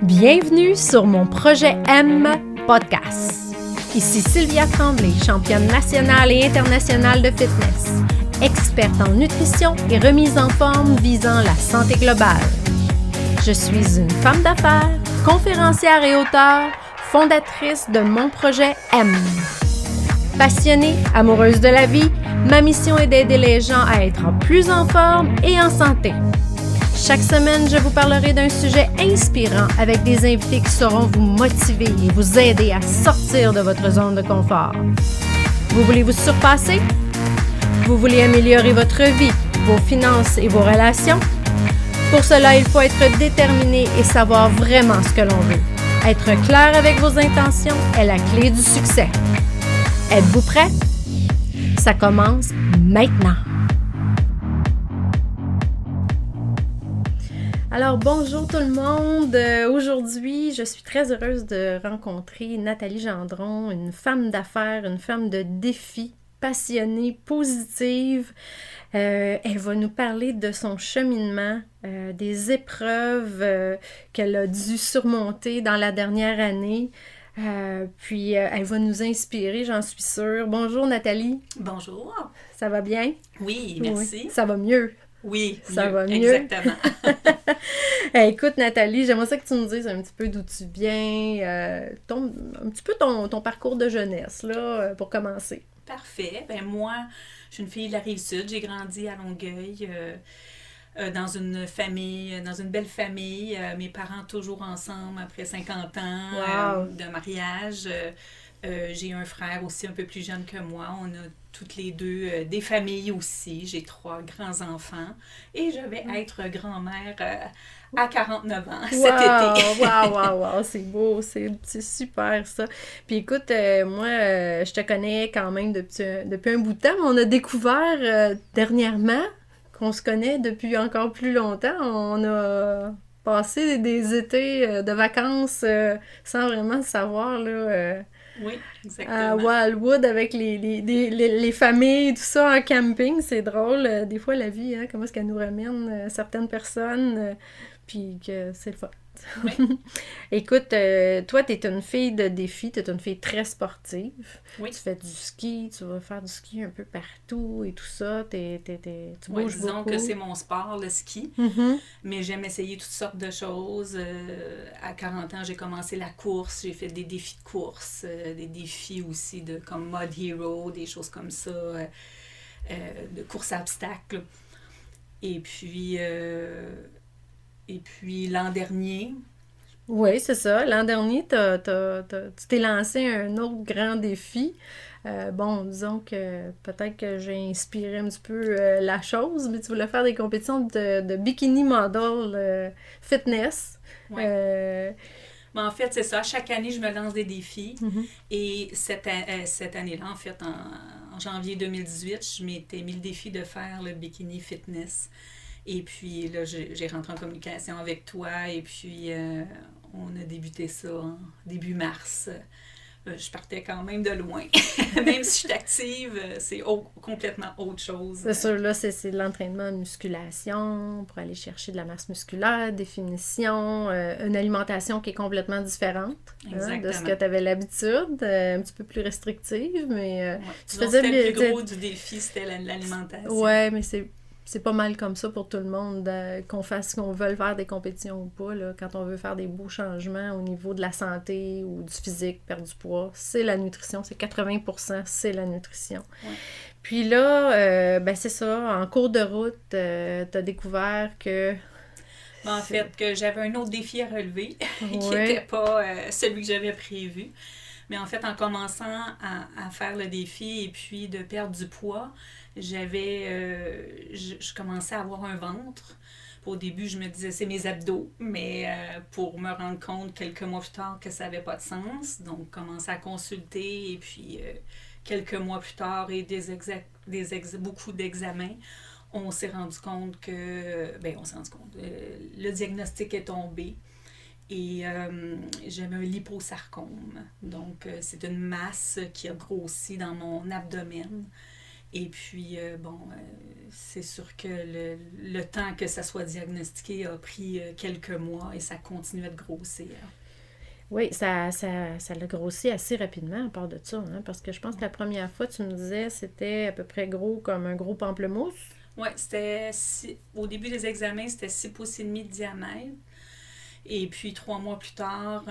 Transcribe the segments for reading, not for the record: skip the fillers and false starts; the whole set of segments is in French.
Bienvenue sur mon projet M podcast. Ici Sylvia Tremblay, championne nationale et internationale de fitness, experte en nutrition et remise en forme visant la santé globale. Je suis une femme d'affaires, conférencière et auteure, fondatrice de mon projet M. Passionnée, amoureuse de la vie, ma mission est d'aider les gens à être plus en forme et en santé. Chaque semaine, je vous parlerai d'un sujet inspirant avec des invités qui sauront vous motiver et vous aider à sortir de votre zone de confort. Vous voulez vous surpasser? Vous voulez améliorer votre vie, vos finances et vos relations? Pour cela, il faut être déterminé et savoir vraiment ce que l'on veut. Être clair avec vos intentions est la clé du succès. Êtes-vous prêts? Ça commence maintenant! Alors, bonjour tout le monde! Aujourd'hui, je suis très heureuse de rencontrer Nathalie Gendron, une femme d'affaires, une femme de défi, passionnée, positive. Elle va nous parler de son cheminement, des épreuves qu'elle a dû surmonter dans la dernière année. Puis, elle va nous inspirer, j'en suis sûre. Bonjour Nathalie! Bonjour! Ça va bien? Oui, merci. Oui, ça va mieux. Oui, ça va mieux. Exactement. Écoute, Nathalie, j'aimerais ça que tu nous dises un petit peu d'où tu viens, un petit peu ton parcours de jeunesse, là, pour commencer. Parfait. Ben moi, je suis une fille de la Rive-Sud. J'ai grandi à Longueuil, dans une famille, dans une belle famille. Mes parents toujours ensemble après 50 ans de mariage. J'ai un frère aussi un peu plus jeune que moi. On a toutes les deux des familles aussi. J'ai 3 grands-enfants. Et je vais être grand-mère à 49 ans cet été. Wow! C'est beau, c'est super ça. Puis écoute, moi, je te connais quand même depuis un bout de temps. On a découvert dernièrement qu'on se connaît depuis encore plus longtemps. On a passé des étés de vacances sans vraiment le savoir, là. Oui, exactement. À Wildwood avec les familles, tout ça en camping, c'est drôle. Des fois, la vie, hein, comment est-ce qu'elle nous ramène certaines personnes, puis que c'est le fun. Oui. Écoute, toi, t'es une fille de défi, t'es une fille très sportive. Oui. Tu fais du ski, tu vas faire du ski un peu partout et tout ça. Tu bouges disons beaucoup. que c'est mon sport, le ski. Mm-hmm. Mais j'aime essayer toutes sortes de choses. À 40 ans, j'ai commencé la course. J'ai fait des défis de course, des défis aussi comme Mud Hero, des choses comme ça, de course à obstacles. Et puis l'an dernier... Oui, c'est ça. L'an dernier, tu t'es lancé un autre grand défi. Disons que peut-être que j'ai inspiré un petit peu la chose, mais tu voulais faire des compétitions de bikini model fitness. Oui. Mais en fait, c'est ça. Chaque année, je me lance des défis. Mm-hmm. Et cette année-là, en fait, en janvier 2018, je m'étais mis le défi de faire le bikini fitness. Et puis là, j'ai rentré en communication avec toi et puis on a débuté ça en début mars. Je partais quand même de loin. Même si je suis active, c'est complètement autre chose. C'est sûr, là, c'est de l'entraînement de musculation pour aller chercher de la masse musculaire, définition, une alimentation qui est complètement différente de ce que tu avais l'habitude, un petit peu plus restrictive, mais tu faisais c'était le plus gros du défi, c'était l'alimentation. Ouais, mais c'est pas mal comme ça pour tout le monde, qu'on veuille faire des compétitions ou pas, là, quand on veut faire des beaux changements au niveau de la santé ou du physique, perdre du poids, c'est la nutrition, c'est 80%, c'est la nutrition. Ouais. Puis là, c'est ça, en cours de route, t'as découvert que... En fait, que j'avais un autre défi à relever, qui n'était pas celui que j'avais prévu. Mais en fait, en commençant à faire le défi et puis de perdre du poids, je commençais à avoir un ventre. Au début, je me disais c'est mes abdos, mais pour me rendre compte quelques mois plus tard que ça n'avait pas de sens. Donc, commencer à consulter et puis quelques mois plus tard et beaucoup d'examens, on s'est rendu compte que, le diagnostic est tombé. Et j'avais un liposarcome. Donc, c'est une masse qui a grossi dans mon abdomen. Et puis, c'est sûr que le temps que ça soit diagnostiqué a pris quelques mois et ça continuait de grossir. Oui, ça l'a grossi assez rapidement à part de ça, hein, parce que je pense que la première fois, tu me disais, c'était à peu près gros comme un gros pamplemousse. Oui, au début des examens, c'était 6 pouces et demi de diamètre. Et puis, 3 mois plus tard,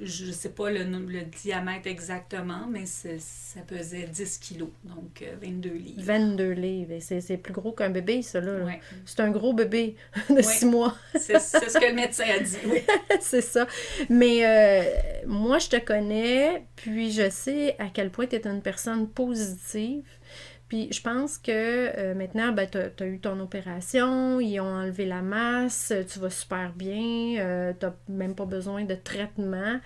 je ne sais pas le diamètre exactement, mais ça pesait 10 kilos, donc 22 livres. 22 livres. C'est plus gros qu'un bébé, ça, là. Ouais. C'est un gros bébé de 6 mois. C'est ce que le médecin a dit, oui. C'est ça. Mais moi, je te connais, puis je sais à quel point tu es une personne positive. Puis je pense que maintenant, ben, tu as eu ton opération, ils ont enlevé la masse, tu vas super bien, tu n'as même pas besoin de traitement.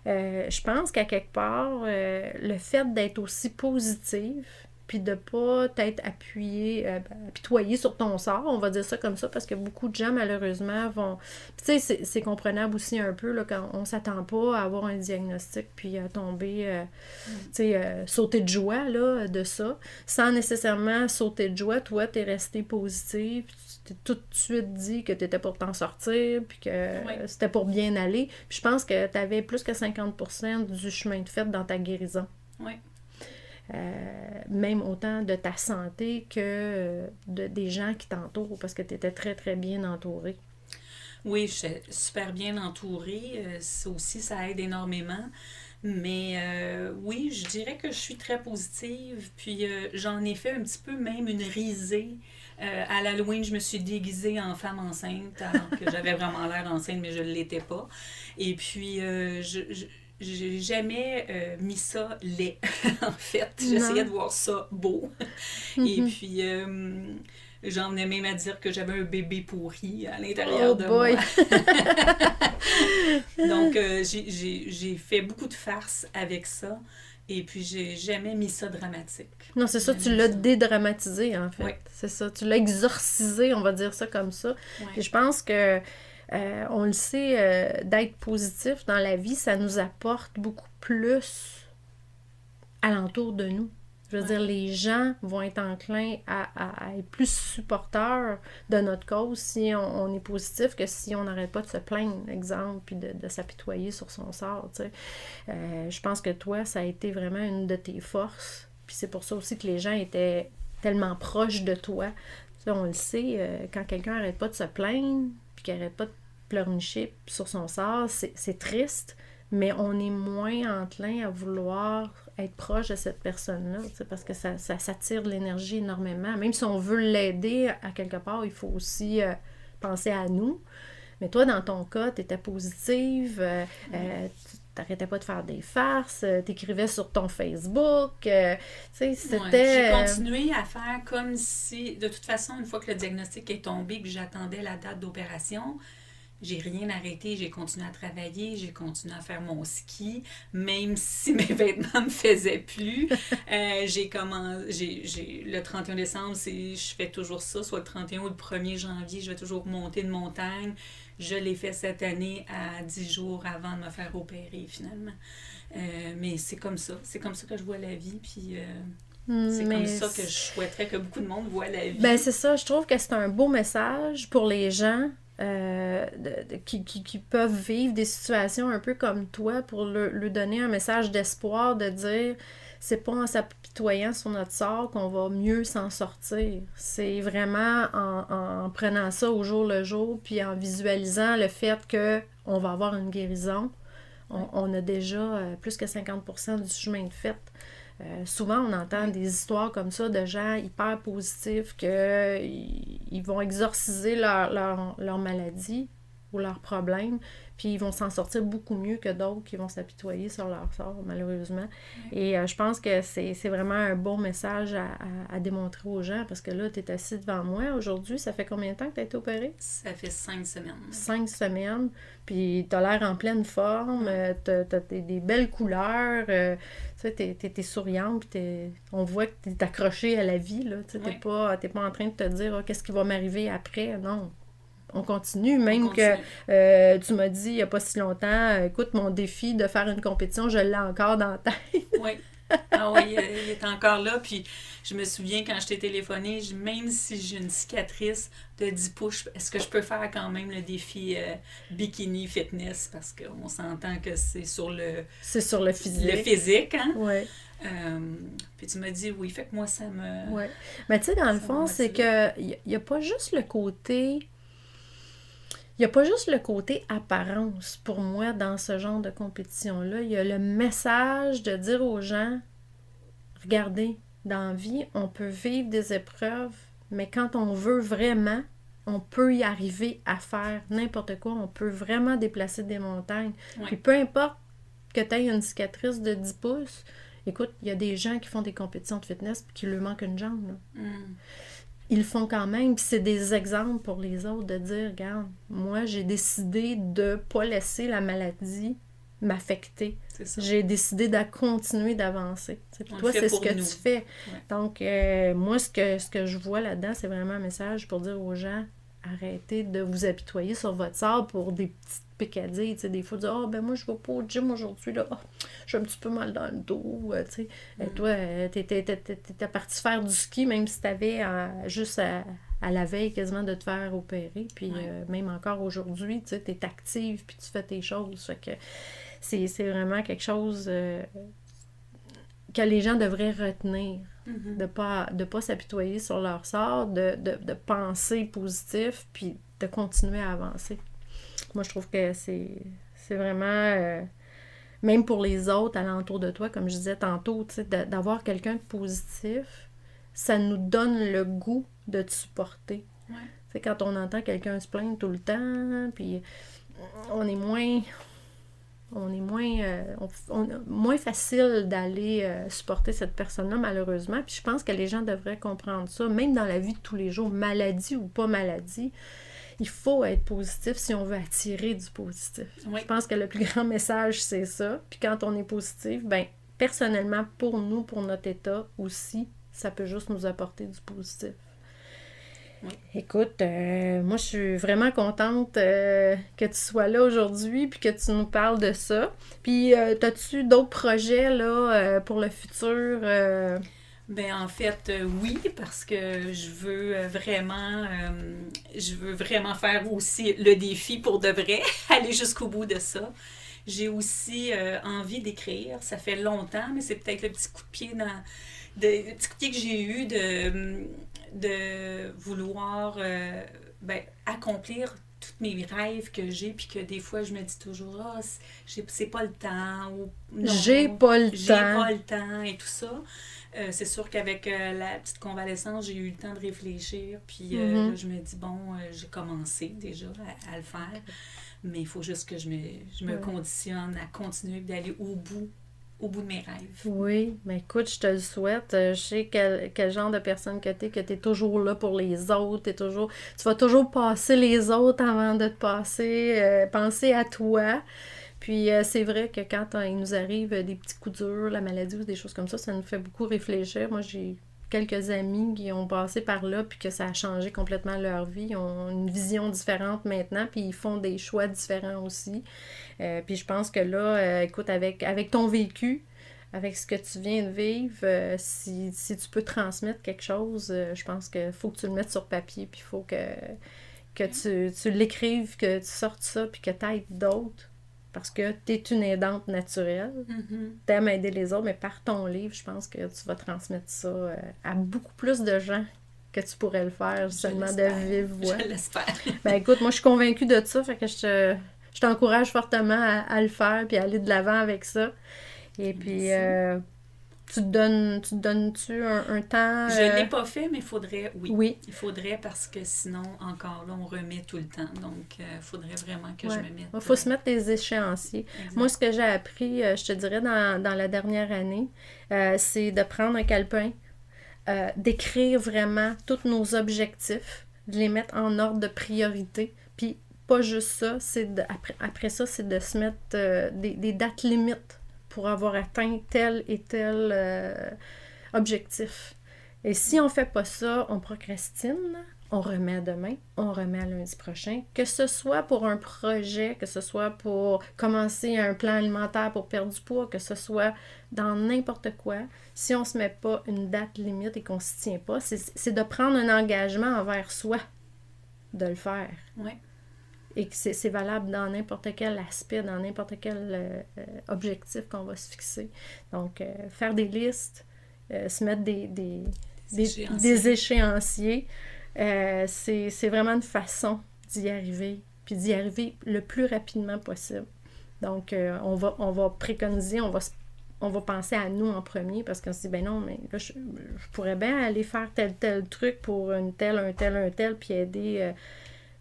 Je pense qu'à quelque part, le fait d'être aussi positive, puis de ne pas t'être apitoyé sur ton sort, on va dire ça comme ça, parce que beaucoup de gens, malheureusement, vont... Tu sais, c'est comprenable aussi un peu, là, quand on ne s'attend pas à avoir un diagnostic, puis à tomber, sauter de joie, là, de ça. Sans nécessairement sauter de joie, toi, t'es resté positive, tu t'es tout de suite dit que t'étais pour t'en sortir, puis que c'était pour bien aller. Puis je pense que t'avais plus que 50% du chemin de fait dans ta guérison. Oui. Même autant de ta santé que des gens qui t'entourent, parce que tu étais très, très bien entourée. Oui, je suis super bien entourée. Ça aussi, ça aide énormément. Mais oui, je dirais que je suis très positive. Puis j'en ai fait un petit peu même une risée. À l'Halloween, je me suis déguisée en femme enceinte, alors que j'avais vraiment l'air enceinte, mais je ne l'étais pas. Et puis, j'ai jamais mis ça laid, en fait. J'essayais de voir ça beau. Et puis, j'en venais même à dire que j'avais un bébé pourri à l'intérieur de moi. Donc, j'ai fait beaucoup de farces avec ça. Et puis, j'ai jamais mis ça dramatique. Non, c'est ça, tu l'as dédramatisé, en fait. Oui. C'est ça, tu l'as exorcisé, on va dire ça comme ça. Oui. Et je pense que on le sait, d'être positif dans la vie, ça nous apporte beaucoup plus alentour de nous. Je veux dire, les gens vont être enclins à être plus supporteurs de notre cause si on est positif que si on n'arrête pas de se plaindre, exemple, puis de s'apitoyer sur son sort, tu sais. Je pense que toi, ça a été vraiment une de tes forces. Puis c'est pour ça aussi que les gens étaient tellement proches de toi. Tu sais, on le sait, quand quelqu'un n'arrête pas de se plaindre, puis qu'il n'arrête pas de pleurnicher sur son sort, c'est triste, mais on est moins enclin à vouloir être proche de cette personne-là, parce que ça tire de l'énergie énormément. Même si on veut l'aider à quelque part, il faut aussi penser à nous. Mais toi, dans ton cas, tu étais positive, t'arrêtais pas de faire des farces, t'écrivais sur ton Facebook, c'était... J'ai continué à faire comme si, de toute façon, une fois que le diagnostic est tombé, que j'attendais la date d'opération, j'ai rien arrêté, j'ai continué à travailler, j'ai continué à faire mon ski, même si mes vêtements me faisaient plus. Le 31 décembre, je fais toujours ça, soit le 31 ou le 1er janvier, je vais toujours monter une montagne. Je l'ai fait cette année à 10 jours avant de me faire opérer, finalement. Mais c'est comme ça que je vois la vie, puis... c'est comme ça que je souhaiterais que beaucoup de monde voit la vie. Ben c'est ça, je trouve que c'est un beau message pour les gens qui peuvent vivre des situations un peu comme toi, pour leur donner un message d'espoir, de dire c'est pas en s'apitoyant sur notre sort qu'on va mieux s'en sortir. C'est vraiment en prenant ça au jour le jour, puis en visualisant le fait qu'on va avoir une guérison. On a déjà plus que 50% du chemin de fait. Souvent, on entend des histoires comme ça de gens hyper positifs qu'ils vont exorciser leur maladie ou leurs problèmes, puis ils vont s'en sortir beaucoup mieux que d'autres qui vont s'apitoyer sur leur sort, malheureusement. Et je pense que c'est vraiment un bon message à démontrer aux gens, parce que là, tu es assis devant moi aujourd'hui. Ça fait combien de temps que tu as été opérée? Ça fait 5 semaines. 5 semaines, puis tu as l'air en pleine forme, tu as des belles couleurs, tu sais, t'es souriante, puis on voit que tu es accrochée à la vie, là. Tu sais, t'es pas en train de te dire qu'est-ce qui va m'arriver après, non. On continue, même que tu m'as dit il n'y a pas si longtemps, écoute, mon défi de faire une compétition, je l'ai encore dans la tête. Oui, Ah oui, il est encore là. Puis je me souviens quand je t'ai téléphoné, même si j'ai une cicatrice de 10 pouces, est-ce que je peux faire quand même le défi bikini fitness? Parce qu'on s'entend que c'est sur le physique, hein? Oui. Puis tu m'as dit oui, fait que moi ça me... Oui. Mais tu sais, dans le fond, c'est que il n'y a pas juste le côté... Il n'y a pas juste le côté apparence pour moi dans ce genre de compétition-là. Il y a le message de dire aux gens, regardez, dans la vie, on peut vivre des épreuves, mais quand on veut vraiment, on peut y arriver à faire n'importe quoi. On peut vraiment déplacer des montagnes. Ouais. Puis peu importe que tu aies une cicatrice de 10 pouces, écoute, il y a des gens qui font des compétitions de fitness et qui leur manquent une jambe, là. Ils le font quand même, puis c'est des exemples pour les autres de dire, regarde, moi j'ai décidé de ne pas laisser la maladie m'affecter. J'ai décidé de continuer d'avancer. Puis toi, c'est ce que tu fais. Ouais. Donc, moi, ce que je vois là-dedans, c'est vraiment un message pour dire aux gens, arrêtez de vous apitoyer sur votre sort pour des petites picadilles. Tu sais, des fois, dire, moi, je vais pas au gym aujourd'hui, là. J'ai un petit peu mal dans le dos. Tu sais. Toi, t'es parti faire du ski, même si t'avais juste à la veille quasiment de te faire opérer. Puis même encore aujourd'hui, tu sais, t'es active puis tu fais tes choses. Fait que c'est vraiment quelque chose que les gens devraient retenir. De pas s'apitoyer sur leur sort, de penser positif, puis de continuer à avancer. Moi, je trouve que c'est vraiment... même pour les autres alentour de toi, comme je disais tantôt, d'avoir quelqu'un de positif, ça nous donne le goût de te supporter. Ouais. Quand on entend quelqu'un se plaindre tout le temps, puis on est moins facile d'aller supporter cette personne-là, malheureusement. Puis je pense que les gens devraient comprendre ça, même dans la vie de tous les jours, maladie ou pas maladie. Il faut être positif si on veut attirer du positif. Oui. Je pense que le plus grand message, c'est ça. Puis quand on est positif, personnellement, pour nous, pour notre état aussi, ça peut juste nous apporter du positif. Oui. Écoute, moi, je suis vraiment contente que tu sois là aujourd'hui puis que tu nous parles de ça. Puis, as-tu d'autres projets là, pour le futur? En fait, oui, parce que je veux vraiment faire aussi le défi pour de vrai, aller jusqu'au bout de ça. J'ai aussi envie d'écrire. Ça fait longtemps, mais c'est peut-être le petit coup de pied le petit coup de pied que j'ai eu de vouloir accomplir tous mes rêves que j'ai, puis que des fois, je me dis toujours, c'est pas le temps, ou non, j'ai pas le temps, et tout ça. C'est sûr qu'avec la petite convalescence, j'ai eu le temps de réfléchir, puis là, je me dis, j'ai commencé déjà à le faire, mais il faut juste que je me conditionne à continuer d'aller au bout de mes rêves. Oui, mais écoute, je te le souhaite. Je sais quel genre de personne que t'es toujours là pour les autres, tu vas toujours passer les autres avant de te penser à toi. Puis c'est vrai que quand il nous arrive des petits coups durs, la maladie ou des choses comme ça nous fait beaucoup réfléchir. Moi, j'ai quelques amis qui ont passé par là puis que ça a changé complètement leur vie. Ils ont une vision différente maintenant puis ils font des choix différents aussi. Puis je pense que là, écoute, avec ton vécu, avec ce que tu viens de vivre, si tu peux transmettre quelque chose, je pense qu'il faut que tu le mettes sur papier puis il faut que tu l'écrives, que tu sortes ça puis que tu aides d'autres. Parce que tu es une aidante naturelle. T'aimes aider les autres, mais par ton livre, je pense que tu vas transmettre ça à beaucoup plus de gens que tu pourrais le faire seulement de vive voix. Je l'espère. Écoute, moi, je suis convaincue de ça, fait que je t'encourage fortement à le faire puis à aller de l'avant avec ça. Et puis, tu te donnes-tu un temps? Je ne l'ai pas fait, mais il faudrait, oui. Il faudrait parce que sinon, encore là, on remet tout le temps. Donc, il faudrait vraiment que je me mette... Il faut se mettre des échéanciers. Exact. Moi, ce que j'ai appris, je te dirais, dans la dernière année, c'est de prendre un calepin, d'écrire vraiment tous nos objectifs, de les mettre en ordre de priorité. Puis, pas juste ça, après ça, c'est de se mettre des dates limites pour avoir atteint tel et tel objectif. Et si on fait pas ça, on procrastine. on remet demain, on remet à lundi prochain. Que ce soit pour un projet, que ce soit pour commencer un plan alimentaire pour perdre du poids, que ce soit dans n'importe quoi, si on ne se met pas une date limite et qu'on ne s'y tient pas, c'est de prendre un engagement envers soi de le faire. Oui. Et que c'est valable dans n'importe quel aspect, dans n'importe quel objectif qu'on va se fixer. Donc, faire des listes, se mettre des échéanciers, c'est vraiment une façon d'y arriver, puis d'y arriver le plus rapidement possible. Donc, on va préconiser, on va penser à nous en premier, parce qu'on se dit, ben non, mais là, je pourrais bien aller faire tel truc pour un tel, puis aider...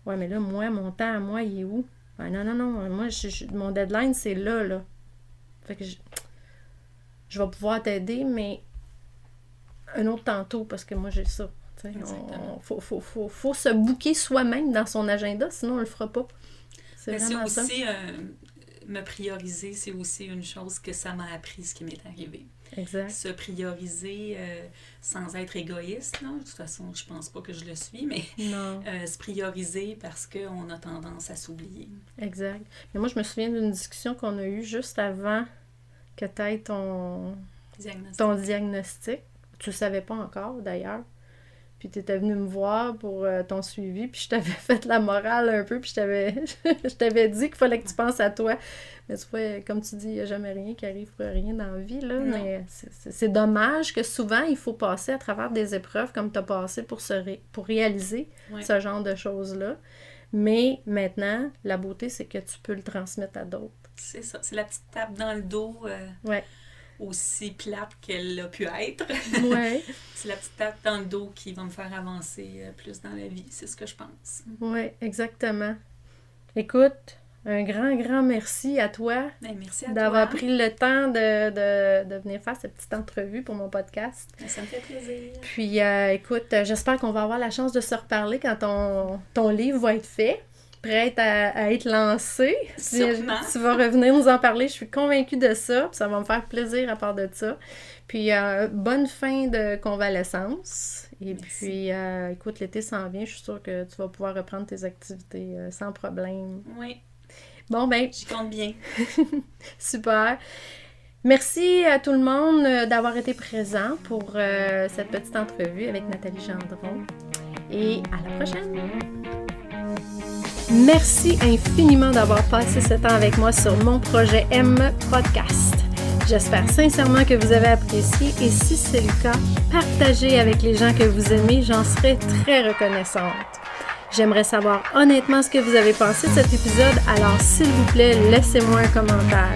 ouais, mais là, moi, mon temps à moi, il est où? Ben non, moi, mon deadline, c'est là. Fait que je vais pouvoir t'aider, mais un autre tantôt, parce que moi, j'ai ça. Faut se booker soi-même dans son agenda, sinon on le fera pas. C'est aussi, me prioriser, c'est aussi une chose que ça m'a appris, ce qui m'est arrivé. Exact. Se prioriser sans être égoïste, là. De toute façon, je pense pas que je le suis, mais se prioriser parce qu'on a tendance à s'oublier. Exact. Mais moi, je me souviens d'une discussion qu'on a eue juste avant que tu aies ton diagnostic. Tu le savais pas encore, d'ailleurs. Puis tu étais venue me voir pour ton suivi, puis je t'avais fait la morale un peu, puis je t'avais dit qu'il fallait que tu penses à toi. Mais tu vois, comme tu dis, il n'y a jamais rien qui arrive pour rien dans la vie, là. Non. Mais c'est dommage que souvent, il faut passer à travers des épreuves comme tu as passé pour réaliser ce genre de choses-là. Mais maintenant, la beauté, c'est que tu peux le transmettre à d'autres. C'est ça, c'est la petite tape dans le dos. Aussi plate qu'elle a pu être. Ouais. C'est la petite tape dans le dos qui va me faire avancer plus dans la vie. C'est ce que je pense. Oui, exactement. Écoute, un grand merci à toi. Merci à d'avoir toi. pris le temps de venir faire cette petite entrevue pour mon podcast. Ça me fait plaisir. Puis, écoute, j'espère qu'on va avoir la chance de se reparler quand ton livre va être fait. Prête à être lancée. Sûrement. Tu vas revenir nous en parler, je suis convaincue de ça, puis ça va me faire plaisir à part de ça. Puis, bonne fin de convalescence. Et merci. Puis, écoute, l'été s'en vient, je suis sûre que tu vas pouvoir reprendre tes activités sans problème. Oui. Bon, ben... J'y compte bien. Super. Merci à tout le monde d'avoir été présent pour cette petite entrevue avec Nathalie Gendron. Et à la prochaine! Merci infiniment d'avoir passé ce temps avec moi sur mon projet M Podcast. J'espère sincèrement que vous avez apprécié et si c'est le cas, partagez avec les gens que vous aimez, j'en serai très reconnaissante. J'aimerais savoir honnêtement ce que vous avez pensé de cet épisode, alors s'il vous plaît, laissez-moi un commentaire.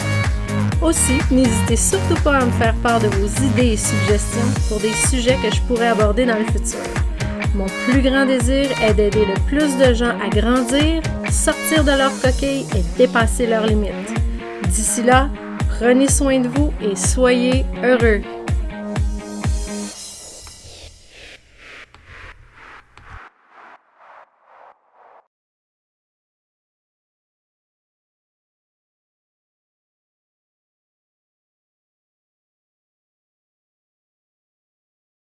Aussi, n'hésitez surtout pas à me faire part de vos idées et suggestions pour des sujets que je pourrais aborder dans le futur. Mon plus grand désir est d'aider le plus de gens à grandir, sortir de leur coquille et dépasser leurs limites. D'ici là, prenez soin de vous et soyez heureux.